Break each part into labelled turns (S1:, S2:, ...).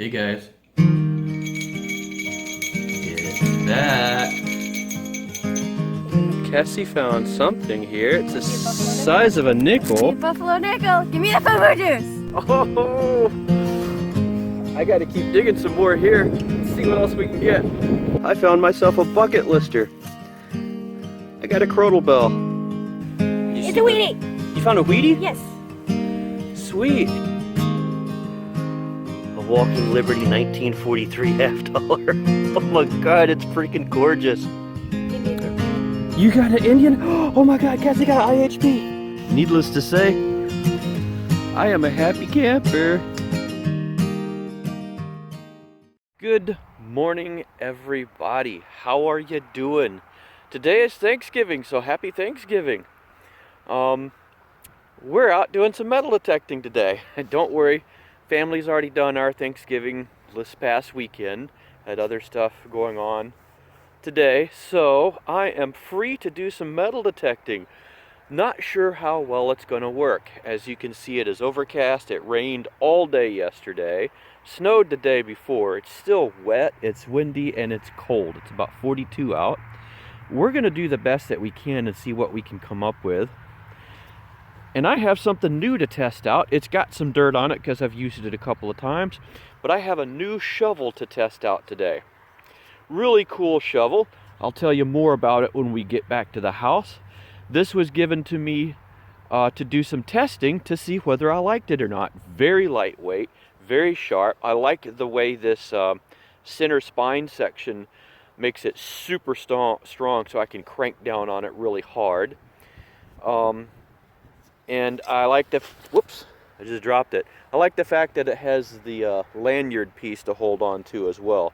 S1: Hey guys. It's back. Cassie found something here. It's the size of a nickel.
S2: Buffalo nickel. Give me the football juice.
S1: Oh! I gotta keep digging some more here. Let's see what else we can get. I found myself a bucket lister. I got a crotal bell.
S2: It's a Wheatie.
S1: You found a Wheatie?
S2: Yes.
S1: Sweet. A Walking Liberty 1943 half dollar. Oh my god, it's freaking gorgeous. You got an Indian? Oh my god, Cassie got an IHP. Needless to say, I am a happy camper. Good morning, everybody. How are you doing? Today is Thanksgiving, so happy Thanksgiving. We're out doing some metal detecting today. And don't worry, family's already done our Thanksgiving this past weekend. Had other stuff going on today, so I am free to do some metal detecting. Not sure how well it's going to work. As you can see, it is overcast. It rained all day yesterday. Snowed the day before. It's still wet, it's windy, and it's cold. It's about 42 out. We're going to do the best that we can and see what we can come up with. And I have something new to test out. It's got some dirt on it because I've used it a couple of times. But I have a new shovel to test out today. Really cool shovel. I'll tell you more about it when we get back to the house. This was given to me to do some testing to see whether I liked it or not. Very lightweight, very sharp. I like the way this center spine section makes it super strong so I can crank down on it really hard. And I like the, whoops, I just dropped it. I like the fact that it has the lanyard piece to hold on to as well.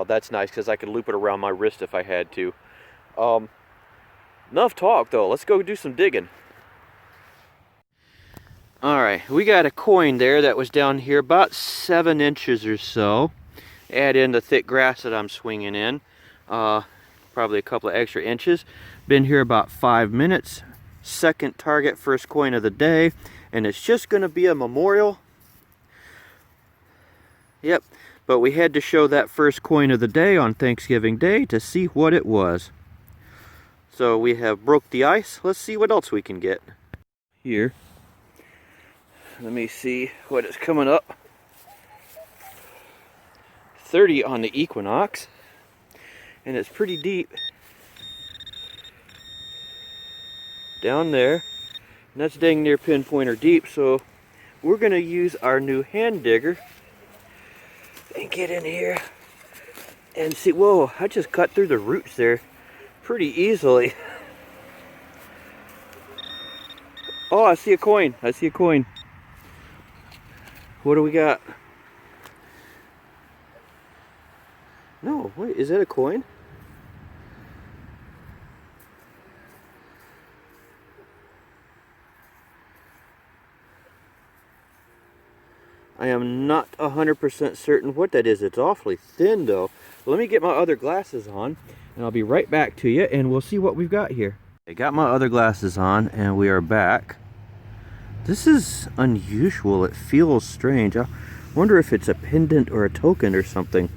S1: That's nice because I could loop it around my wrist if I had to. Enough talk though, let's go do some digging. Alright, we got a coin there that was down here about 7 inches or so. Add in the thick grass that I'm swinging in. Probably a couple of extra inches. Been here about 5 minutes. Second target, first coin of the day, and it's just going to be a memorial. Yep, but we had to show that first coin of the day on Thanksgiving Day to see what it was. So we have broke the ice. Let's see what else we can get. Here, let me see what is coming up. 30 on the Equinox, and it's pretty deep. Down there, and that's dang near pinpointer deep, so we're going to use our new hand digger and get in here and see. Whoa, I just cut through the roots there pretty easily. Oh, I see a coin. I see a coin. What do we got? No, wait, is that a coin? I am not 100% certain what that is. It's awfully thin though. Let me get my other glasses on and I'll be right back to you and we'll see what we've got here. I got my other glasses on and we are back. This is unusual. It feels strange. I wonder if it's a pendant or a token or something.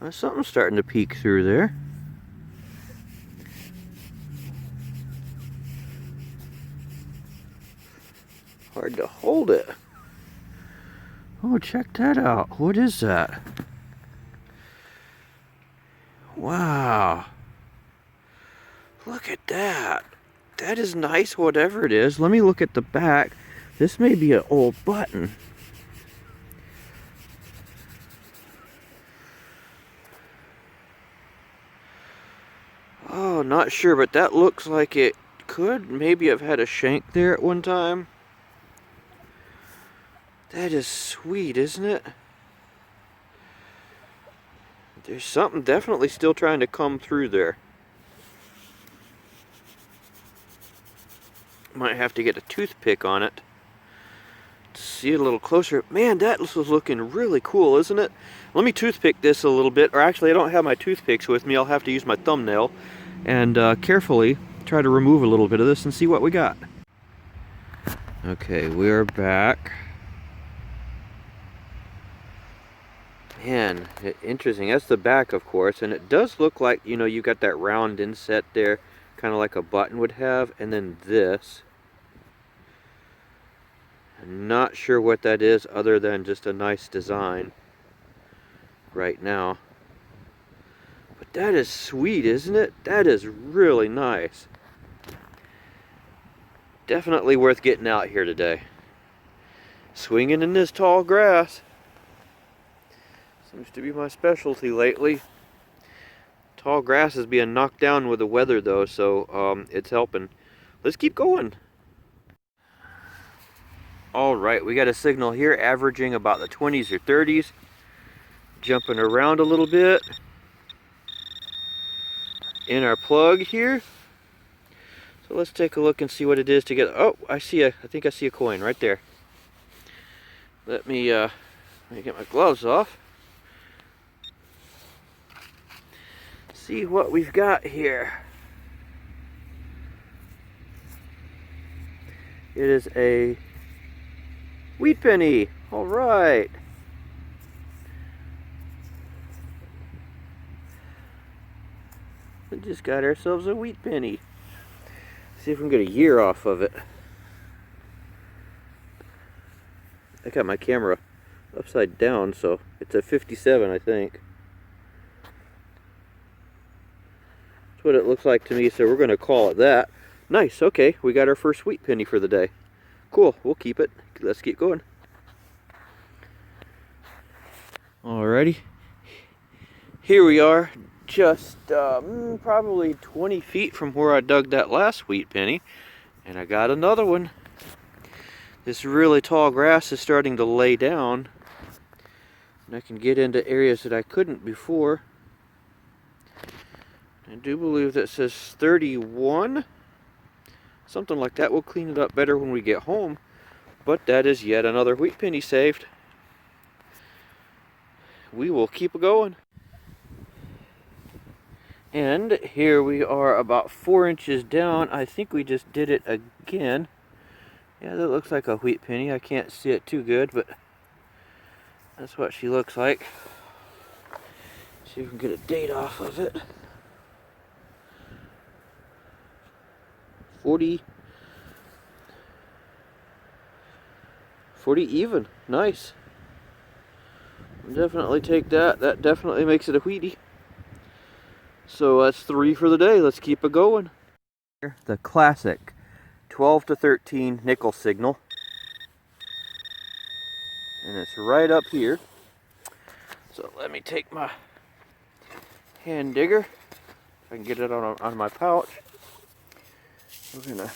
S1: Something's starting to peek through there. Hard to hold it. Oh, check that out. What is that? Wow. Look at that. That is nice, whatever it is. Let me look at the back. This may be an old button. Oh, not sure, but that looks like it could maybe have had a shank there at one time. That is sweet, isn't it? There's something definitely still trying to come through there. Might have to get a toothpick on it to see it a little closer. Man, that is looking really cool, isn't it? Let me toothpick this a little bit, or actually I don't have my toothpicks with me. I'll have to use my thumbnail and carefully try to remove a little bit of this and see what we got. Okay, we're back. Man, interesting. That's the back, of course, and it does look like, you know, you got that round inset there, kind of like a button would have, and then this. I'm not sure what that is other than just a nice design right now. But that is sweet, isn't it? That is really nice. Definitely worth getting out here today. Swinging in this tall grass. Seems to be my specialty lately. Tall grass is being knocked down with the weather though, so it's helping. Let's keep going. Alright, we got a signal here averaging about the 20s or 30s. Jumping around a little bit. In our plug here. So let's take a look and see what it is to get. Oh, I think I see a coin right there. Let me get my gloves off. See what we've got here. It is a wheat penny. All right. We just got ourselves a wheat penny. See if we can get a year off of it. I got my camera upside down, so it's a 57, I think. That's what it looks like to me, so we're going to call it that. Nice, okay, we got our first wheat penny for the day. Cool, we'll keep it. Let's keep going. Alrighty. Here we are, just probably 20 feet from where I dug that last wheat penny. And I got another one. This really tall grass is starting to lay down. And I can get into areas that I couldn't before. I do believe that says 31. Something like that. We'll clean it up better when we get home. But that is yet another wheat penny saved. We will keep going. And here we are about 4 inches down. I think we just did it again. Yeah, that looks like a wheat penny. I can't see it too good, but that's what she looks like. See if we can get a date off of it. 40 even. Nice. I'll definitely take that. That definitely makes it a wheatie. So that's 3 for the day. Let's keep it going. The classic 12 to 13 nickel signal. And it's right up here. So let me take my hand digger. If I can get it on my pouch. We're gonna,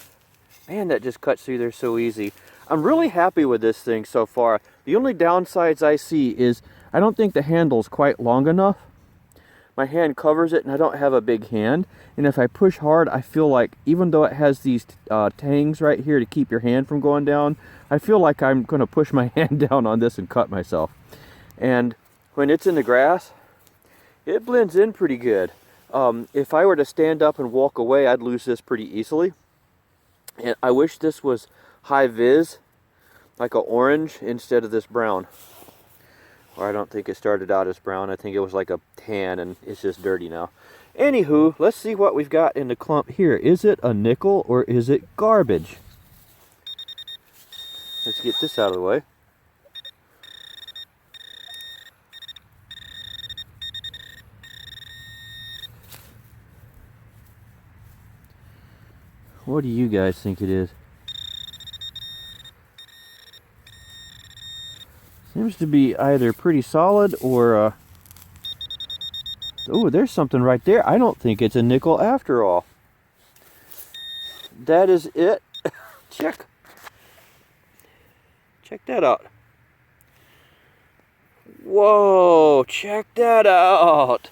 S1: man, that just cuts through there so easy. I'm really happy with this thing so far. The only downsides I see is I don't think the handle's quite long enough. My hand covers it and I don't have a big hand. And if I push hard, I feel like, even though it has these tangs right here to keep your hand from going down, I feel like I'm gonna push my hand down on this and cut myself. And when it's in the grass, it blends in pretty good. If I were to stand up and walk away, I'd lose this pretty easily. And I wish this was high vis, like a orange, instead of this brown. Or I don't think it started out as brown. I think it was like a tan and it's just dirty now. Anywho, let's see what we've got in the clump here. Is it a nickel or is it garbage? Let's get this out of the way. What do you guys think it is? Seems to be either pretty solid or oh, there's something right there. I don't think it's a nickel after all. That is it. Check that out. Whoa, check that out.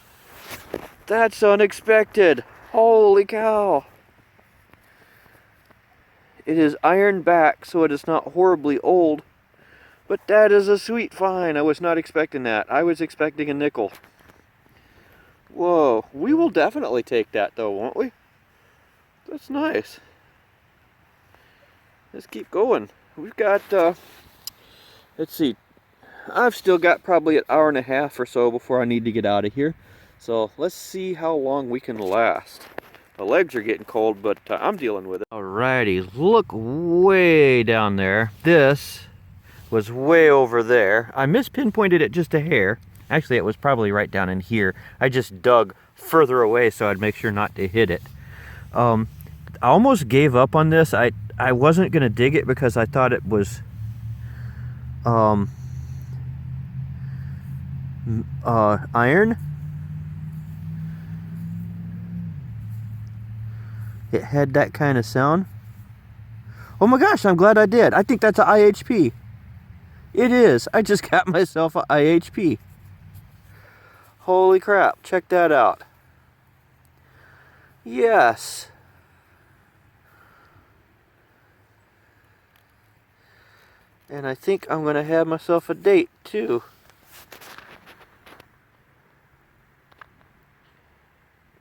S1: That's unexpected. Holy cow. It is iron back, so it is not horribly old. But that is a sweet find. I was not expecting that. I was expecting a nickel. Whoa, we will definitely take that though, won't we? That's nice. Let's keep going. We've got, let's see, I've still got probably an hour and a half or so before I need to get out of here. So let's see how long we can last. My legs are getting cold, but I'm dealing with it. Alrighty, look way down there. This was way over there. I mispinpointed it just a hair. Actually, it was probably right down in here. I just dug further away so I'd make sure not to hit it. I almost gave up on this. I wasn't gonna dig it because I thought it was iron. It had that kind of sound. Oh my gosh, I'm glad I did. I think that's an IHP. It is. I just got myself an IHP. Holy crap, check that out. Yes. And I think I'm going to have myself a date too.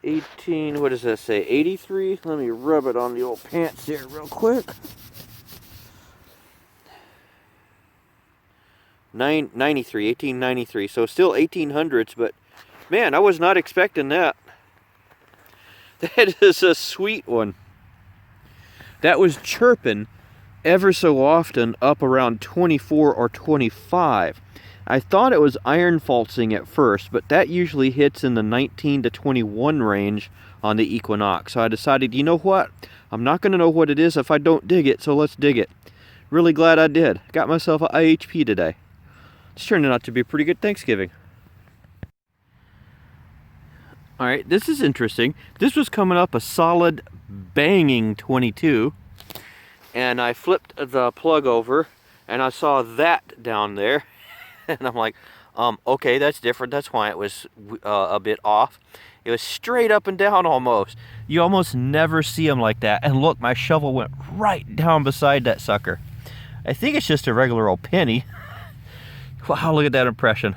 S1: 18, what does that say? 83? Let me rub it on the old pants here real quick. 93, 1893. So still 1800s, but man, I was not expecting that. That is a sweet one. That was chirping ever so often up around 24 or 25. I thought it was iron falsing at first, but that usually hits in the 19 to 21 range on the Equinox. So I decided, you know what? I'm not going to know what it is if I don't dig it, so let's dig it. Really glad I did. Got myself an IHP today. It's turning out to be a pretty good Thanksgiving. Alright, this is interesting. This was coming up a solid banging 22. And I flipped the plug over and I saw that down there. And I'm like, okay, that's different. That's why it was a bit off. It was straight up and down almost. You almost never see them like that. And look, my shovel went right down beside that sucker. I think it's just a regular old penny. Wow, look at that impression.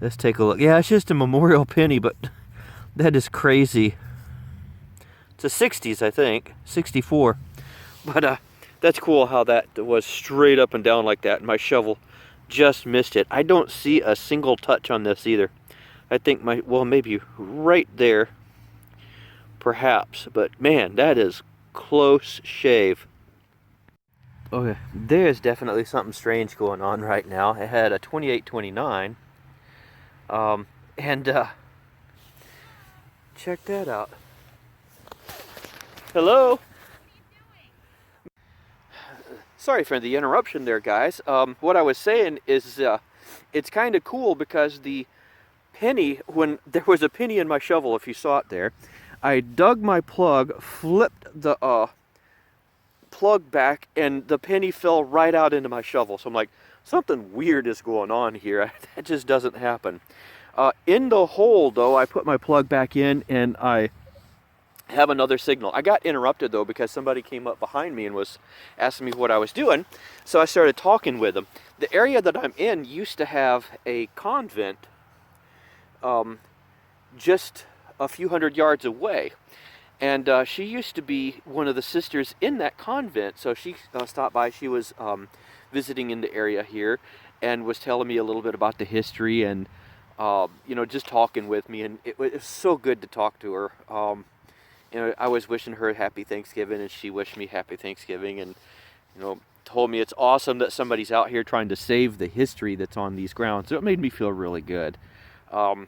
S1: Let's take a look. Yeah, it's just a memorial penny, but that is crazy. It's a 60s, I think. 64. But that's cool how that was straight up and down like that. And my shovel just missed it. I don't see a single touch on this either. I think well, maybe right there, perhaps. But man, that is close shave. Okay, there's definitely something strange going on right now. I had a 2829. Check that out. Hello? Sorry for the interruption there, guys. What I was saying is it's kind of cool because the penny, when there was a penny in my shovel, if you saw it there, I dug my plug, flipped the plug back, and the penny fell right out into my shovel. So I'm like, something weird is going on here. That just doesn't happen. In the hole, though, I put my plug back in and I have another signal. I got interrupted though because somebody came up behind me and was asking me what I was doing. So I started talking with them. The area that I'm in used to have a convent just a few hundred yards away. And she used to be one of the sisters in that convent. So she stopped by. She was visiting in the area here and was telling me a little bit about the history and you know, just talking with me. And it was so good to talk to her. You know, I was wishing her a happy Thanksgiving, and she wished me happy Thanksgiving, and you know, told me it's awesome that somebody's out here trying to save the history that's on these grounds. So it made me feel really good. I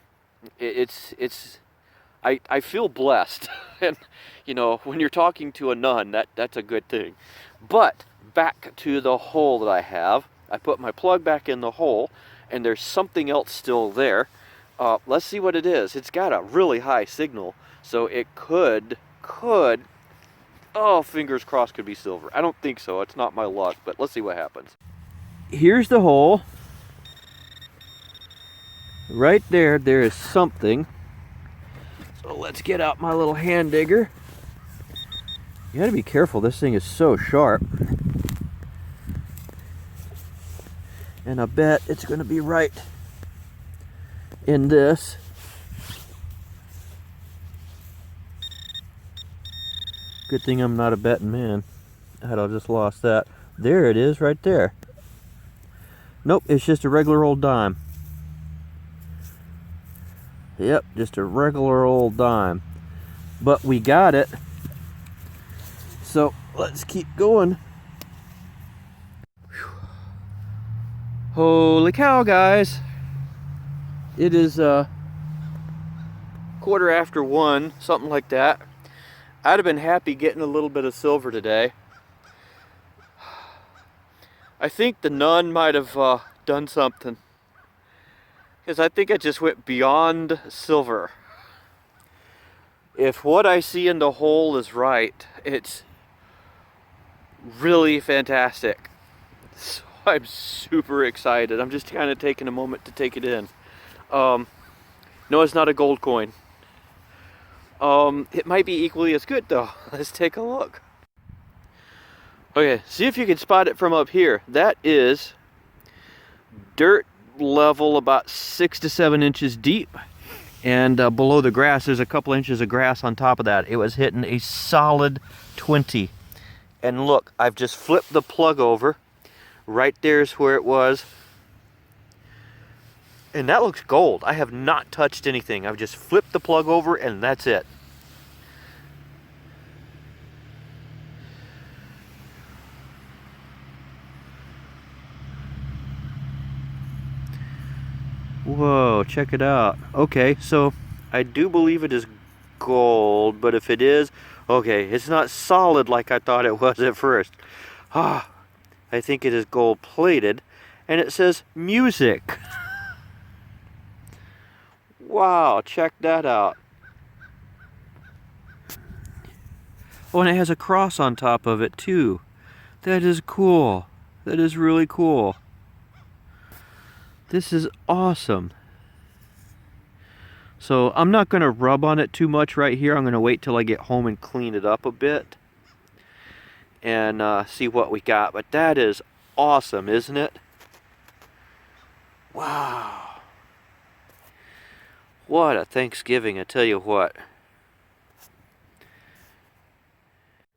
S1: feel blessed, and you know, when you're talking to a nun, that's a good thing. But back to the hole that I have. I put my plug back in the hole, and there's something else still there. Let's see what it is. It's got a really high signal. So it could, oh, fingers crossed, could be silver. I don't think so. It's not my luck, but let's see what happens. Here's the hole. Right there, there is something. So let's get out my little hand digger. You gotta be careful. This thing is so sharp. And I bet it's gonna be right in this. Good thing I'm not a betting man. I'd have just lost that. There it is right there. Nope, it's just a regular old dime. Yep, just a regular old dime. But we got it. So let's keep going. Whew. Holy cow, guys. It is 1:15, something like that. I'd have been happy getting a little bit of silver today. I think the nun might have done something, because I think I just went beyond silver. If what I see in the hole is right, it's really fantastic. So I'm super excited. I'm just kind of taking a moment to take it in. No, it's not a gold coin. It might be equally as good though. Let's take a look. Okay, see if you can spot it from up here. That is dirt level about 6 to 7 inches deep. And below the grass, there's a couple inches of grass on top of that. It was hitting a solid 20. And look, I've just flipped the plug over. Right there's where it was. And that looks gold. I have not touched anything. I've just flipped the plug over and that's it. Whoa, check it out. Okay, so I do believe it is gold, but if it is, okay, it's not solid like I thought it was at first. Ah, I think it is gold plated, and it says music. Wow, check that out. Oh, and it has a cross on top of it too. That is cool. That is really cool. This is awesome. So I'm not going to rub on it too much right here. I'm going to wait till I get home and clean it up a bit and see what we got. But that is awesome, isn't it? Wow. What a Thanksgiving, I tell you what.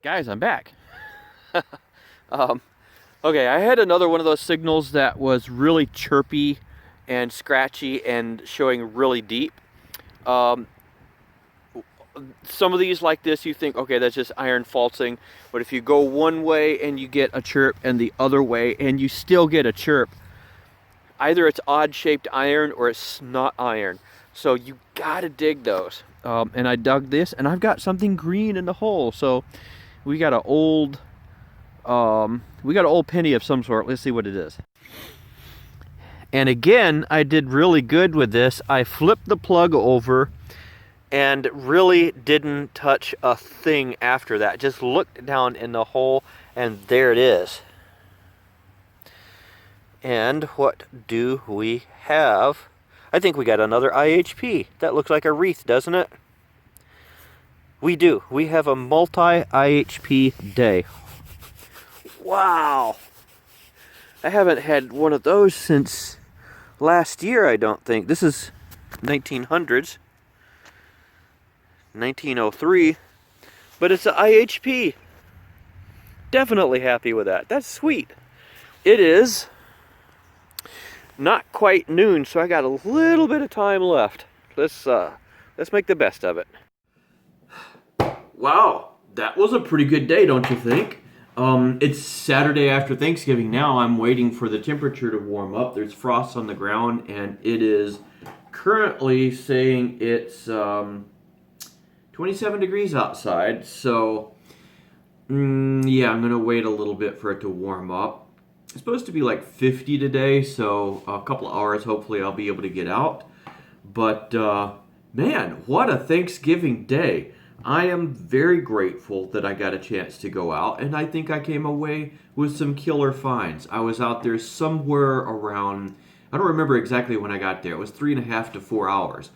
S1: Guys, I'm back. Okay, I had another one of those signals that was really chirpy and scratchy and showing really deep. Some of these like this, you think, okay, that's just iron falsing. But if you go one way and you get a chirp and the other way and you still get a chirp, either it's odd-shaped iron or it's not iron. So you gotta dig those. And I dug this, and I've got something green in the hole. So we got an old penny of some sort. Let's see what it is. And again, I did really good with this. I flipped the plug over and really didn't touch a thing after that. Just looked down in the hole and there it is. And what do we have? I think we got another IHP. That looks like a wreath, doesn't it? We do. We have a multi-IHP day. Wow. I haven't had one of those since last year, I don't think. This is 1900s. 1903. But it's an IHP. Definitely happy with that. That's sweet. It is not quite noon, so I got a little bit of time left. Let's make the best of it. Wow, that was a pretty good day, don't you think? It's Saturday after Thanksgiving now. I'm waiting for the temperature to warm up. There's frost on the ground, and it is currently saying it's 27 degrees outside. So, yeah, I'm going to wait a little bit for it to warm up. It's supposed to be like 50 today, so a couple of hours, hopefully I'll be able to get out. But, man, what a Thanksgiving day. I am very grateful that I got a chance to go out, and I think I came away with some killer finds. I was out there somewhere around, I don't remember exactly when I got there. It was 3.5 to 4 hours.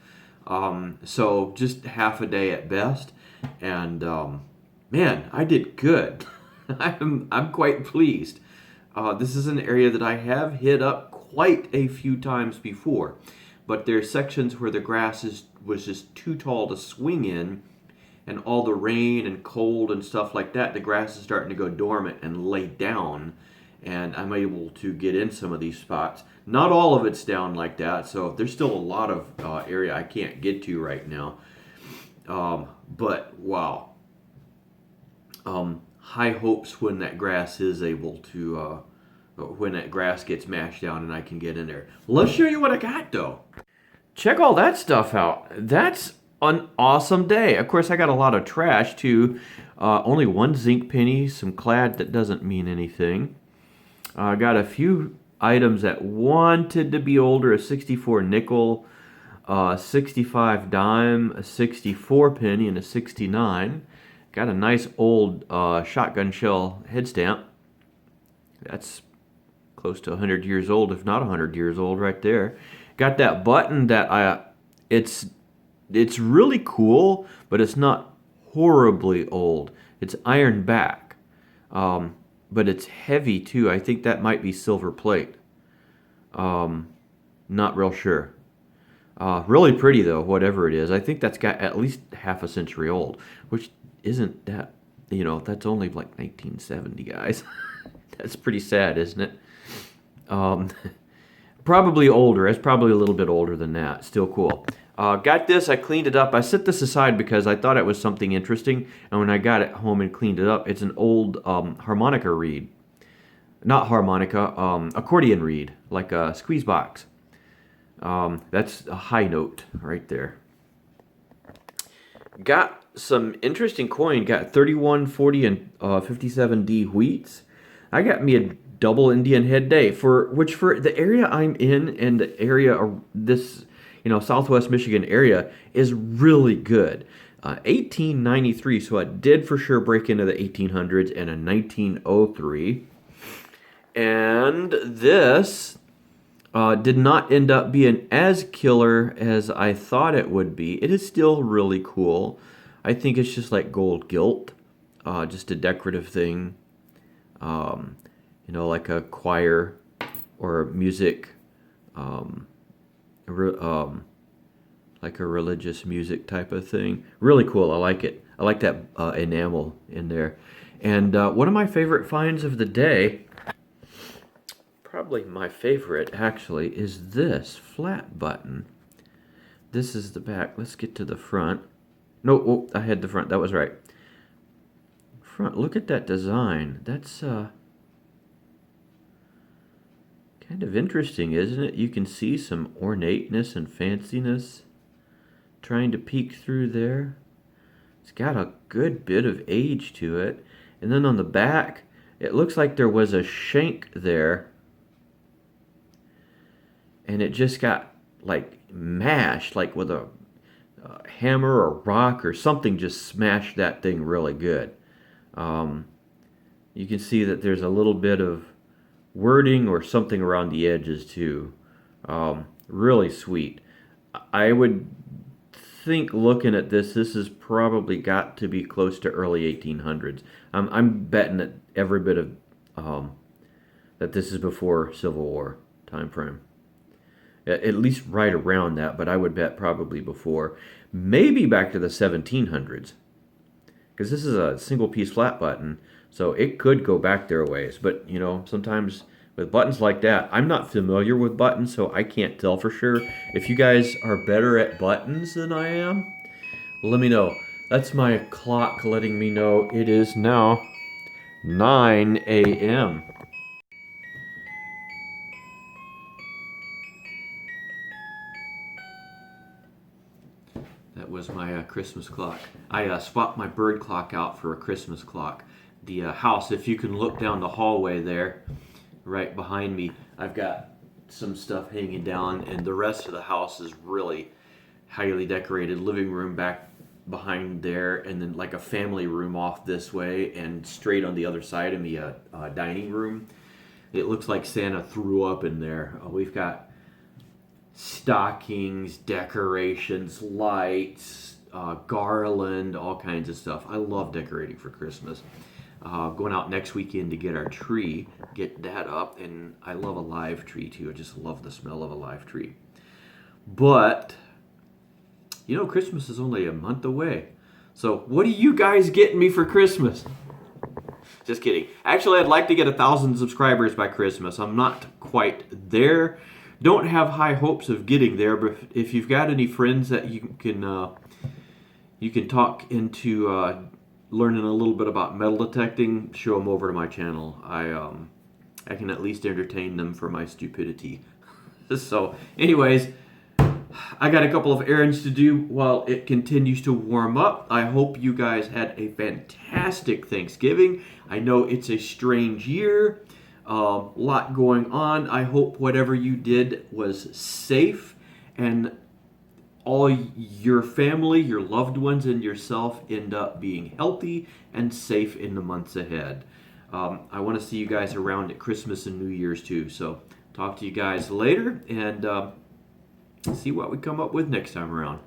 S1: So just half a day at best. And man, I did good. I'm quite pleased. This is an area that I have hit up quite a few times before, but there's sections where the grass was just too tall to swing in. and all the rain and cold and stuff like that, the grass is starting to go dormant and lay down, and I'm able to get in some of these spots. Not all of it's down like that, so there's still a lot of area I can't get to right now. But wow, high hopes when that grass is able to, when that grass gets mashed down and I can get in there. Let's show you what I got though. Check all that stuff out. That's an awesome day. Of course, I got a lot of trash too. Only one zinc penny, some clad that doesn't mean anything. I got a few items that wanted to be older, a 64 nickel, 65 dime, a 64 penny, and a 69. Got a nice old shotgun shell head stamp. That's close to 100 years old, if not 100 years old right there. Got that button that it's really cool, but it's not horribly old. It's iron back, but it's heavy too. I think that might be silver plate. Not real sure. Really pretty though, whatever it is. I think that's got at least half a century old, which isn't that, that's only like 1970, guys. That's pretty sad, isn't it? Probably older. It's probably a little bit older than that. Still cool. Got this. I cleaned it up. I set this aside because I thought it was something interesting. And when I got it home and cleaned it up, it's an old harmonica reed. Not harmonica, accordion reed, like a squeeze box. That's a high note right there. Got some interesting coin. Got 31, 40, and 57D wheats. I got me a double Indian head day, for the area I'm in and the area this Southwest Michigan area is really good. 1893, so I did for sure break into the 1800s, and a 1903. And this did not end up being as killer as I thought it would be. It is still really cool. I think it's just like gold gilt, just a decorative thing. Like a choir or music, like a religious music type of thing. Really cool. I like it. I like that enamel in there. And one of my favorite finds of the day, probably my favorite actually, is this flat button. This is the back. Let's get to the front. No, I had the front. That was right. Front. Look at that design. That's kind of interesting, isn't it? You can see some ornateness and fanciness trying to peek through there. It's got a good bit of age to it. And then on the back, it looks like there was a shank there. And it just got like mashed, like with a hammer or rock or something just smashed that thing really good. You can see that there's a little bit of wording or something around the edges too. Really sweet. I would think, looking at this is probably got to be close to early 1800s. I'm betting that every bit of that this is before Civil War time frame. At least right around that, but I would bet probably before. Maybe back to the 1700s, because this is a single piece flat button. So it could go back there a ways, but sometimes with buttons like that, I'm not familiar with buttons, so I can't tell for sure. If you guys are better at buttons than I am, let me know. That's my clock letting me know it is now 9 a.m. That was my Christmas clock. I swapped my bird clock out for a Christmas clock. The house, if you can look down the hallway there, right behind me, I've got some stuff hanging down, and the rest of the house is really highly decorated. Living room back behind there, and then like a family room off this way, and straight on the other side of me, a dining room. It looks like Santa threw up in there. We've got stockings, decorations, lights, garland, all kinds of stuff. I love decorating for Christmas. Going out next weekend to get our tree, get that up, and I love a live tree too. I just love the smell of a live tree. But Christmas is only a month away, So what are you guys getting me for Christmas? Just kidding. Actually, I'd like to get 1,000 subscribers by Christmas. I'm not quite there. Don't have high hopes of getting there, but if you've got any friends that you can talk into learning a little bit about metal detecting, show them over to my channel. I can at least entertain them for my stupidity. So, anyways, I got a couple of errands to do while it continues to warm up. I hope you guys had a fantastic Thanksgiving. I know it's a strange year, a lot going on. I hope whatever you did was safe and all your family, your loved ones, and yourself end up being healthy and safe in the months ahead. I want to see you guys around at Christmas and New Year's too. So talk to you guys later and see what we come up with next time around.